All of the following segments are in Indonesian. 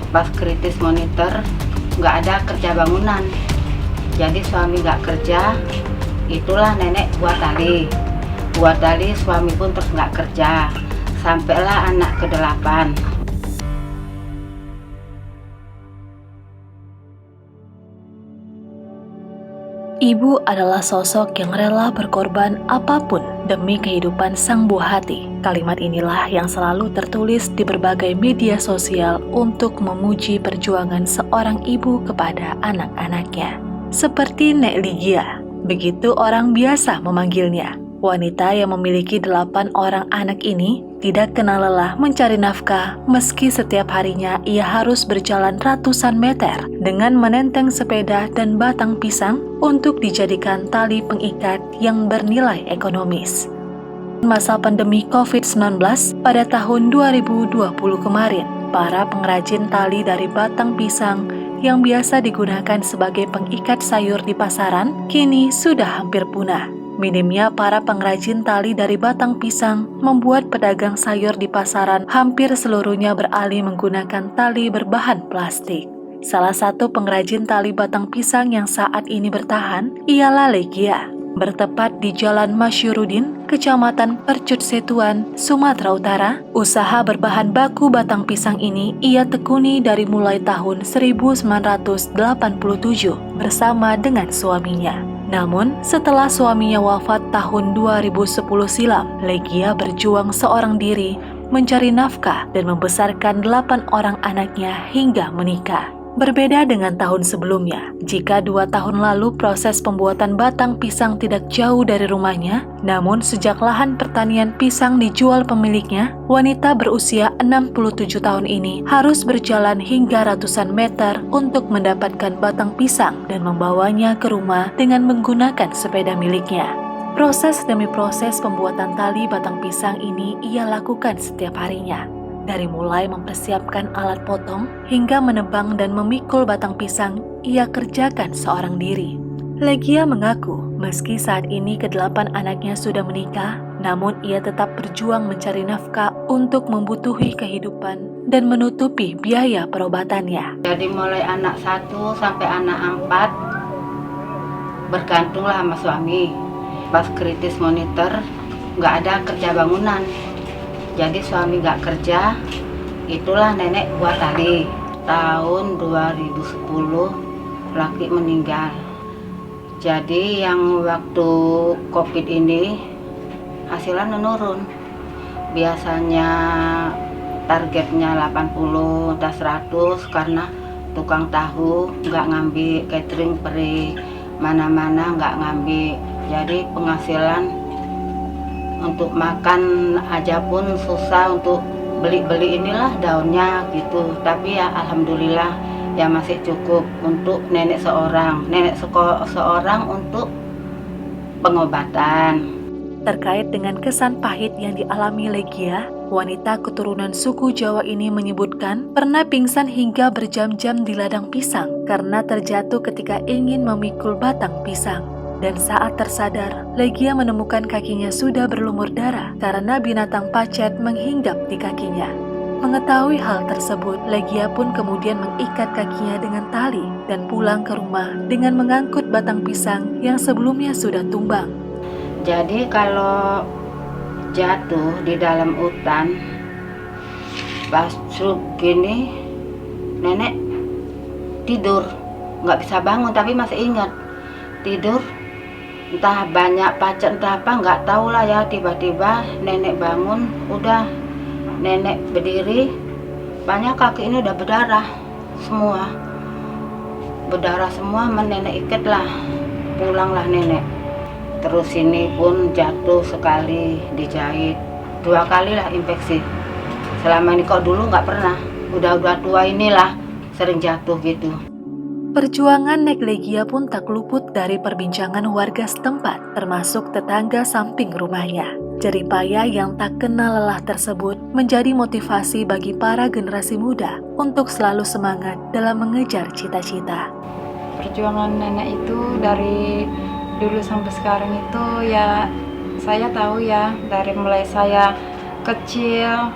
Pas kritis monitor nggak ada kerja bangunan, jadi suami nggak kerja, itulah nenek buat tali suami pun terus nggak kerja, sampailah anak ke-8. Ibu adalah sosok yang rela berkorban apapun demi kehidupan sang buah hati. Kalimat inilah yang selalu tertulis di berbagai media sosial untuk memuji perjuangan seorang ibu kepada anak-anaknya. Seperti Nek Lygia, begitu orang biasa memanggilnya. Wanita yang memiliki 8 orang anak ini tidak kenal lelah mencari nafkah meski setiap harinya ia harus berjalan ratusan meter dengan menenteng sepeda dan batang pisang untuk dijadikan tali pengikat yang bernilai ekonomis. Masa pandemi COVID-19 pada tahun 2020 kemarin, para pengrajin tali dari batang pisang yang biasa digunakan sebagai pengikat sayur di pasaran kini sudah hampir punah. Minimnya para pengrajin tali dari batang pisang membuat pedagang sayur di pasaran hampir seluruhnya beralih menggunakan tali berbahan plastik. Salah satu pengrajin tali batang pisang yang saat ini bertahan ialah Lygia. Bertepat di Jalan Masyurudin, Kecamatan Percut Setuan, Sumatera Utara, usaha berbahan baku batang pisang ini ia tekuni dari mulai tahun 1987 bersama dengan suaminya. Namun, setelah suaminya wafat tahun 2010 silam, Lygia berjuang seorang diri mencari nafkah dan membesarkan 8 orang anaknya hingga menikah. Berbeda dengan tahun sebelumnya, jika 2 tahun lalu proses pembuatan batang pisang tidak jauh dari rumahnya, namun sejak lahan pertanian pisang dijual pemiliknya, wanita berusia 67 tahun ini harus berjalan hingga ratusan meter untuk mendapatkan batang pisang dan membawanya ke rumah dengan menggunakan sepeda miliknya. Proses demi proses pembuatan tali batang pisang ini ia lakukan setiap harinya. Dari mulai mempersiapkan alat potong hingga menebang dan memikul batang pisang, ia kerjakan seorang diri. Lygia mengaku, meski saat ini ke-8 anaknya sudah menikah, namun ia tetap berjuang mencari nafkah untuk membutuhi kehidupan dan menutupi biaya perobatannya. Jadi mulai anak 1 sampai anak 4 bergantunglah sama suami. Pas kritis monitor nggak ada kerja bangunan, jadi suami nggak kerja, itulah nenek buat tali. Tahun 2010 laki meninggal. Jadi yang waktu COVID ini hasilnya menurun. Biasanya targetnya 80 atau 100 karena tukang tahu nggak ngambil, catering peri mana-mana nggak ngambil. Jadi penghasilan untuk makan aja pun susah, untuk beli inilah daunnya gitu. Tapi ya alhamdulillah ya masih cukup untuk nenek seorang untuk pengobatan. Terkait dengan kesan pahit yang dialami Lygia, wanita keturunan suku Jawa ini menyebutkan pernah pingsan hingga berjam-jam di ladang pisang karena terjatuh ketika ingin memikul batang pisang. Dan saat tersadar, Lygia menemukan kakinya sudah berlumur darah karena binatang pacet menghinggap di kakinya. Mengetahui hal tersebut, Lygia pun kemudian mengikat kakinya dengan tali dan pulang ke rumah dengan mengangkut batang pisang yang sebelumnya sudah tumbang. Jadi kalau jatuh di dalam hutan, pas gini, nenek tidur, nggak bisa bangun tapi masih ingat tidur. Entah banyak pacet entah apa nggak tahu lah ya, tiba-tiba nenek bangun, udah nenek berdiri, banyak kaki ini udah berdarah semua, nenek ikat lah, pulanglah nenek. Terus ini pun jatuh sekali, dijahit 2 kali lah infeksi. Selama ini kok dulu nggak pernah, udah tua inilah sering jatuh gitu. Perjuangan Nek Lygia pun tak luput dari perbincangan warga setempat, termasuk tetangga samping rumahnya. Jeripaya yang tak kenal lelah tersebut menjadi motivasi bagi para generasi muda untuk selalu semangat dalam mengejar cita-cita. Perjuangan nenek itu dari dulu sampai sekarang itu ya saya tahu ya, dari mulai saya kecil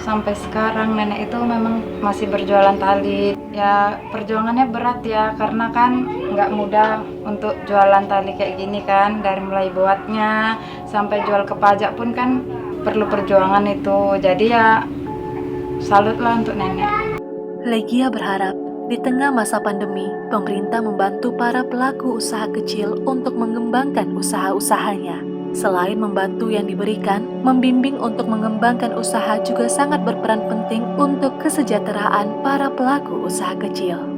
sampai sekarang nenek itu memang masih berjualan tali. Ya perjuangannya berat ya, karena kan nggak mudah untuk jualan tali kayak gini kan. Dari mulai buatnya sampai jual ke pajak pun kan perlu perjuangan itu. Jadi ya salut lah untuk nenek. Legia berharap di tengah masa pandemi, pemerintah membantu para pelaku usaha kecil untuk mengembangkan usaha-usahanya. Selain membantu yang diberikan, membimbing untuk mengembangkan usaha juga sangat berperan penting untuk kesejahteraan para pelaku usaha kecil.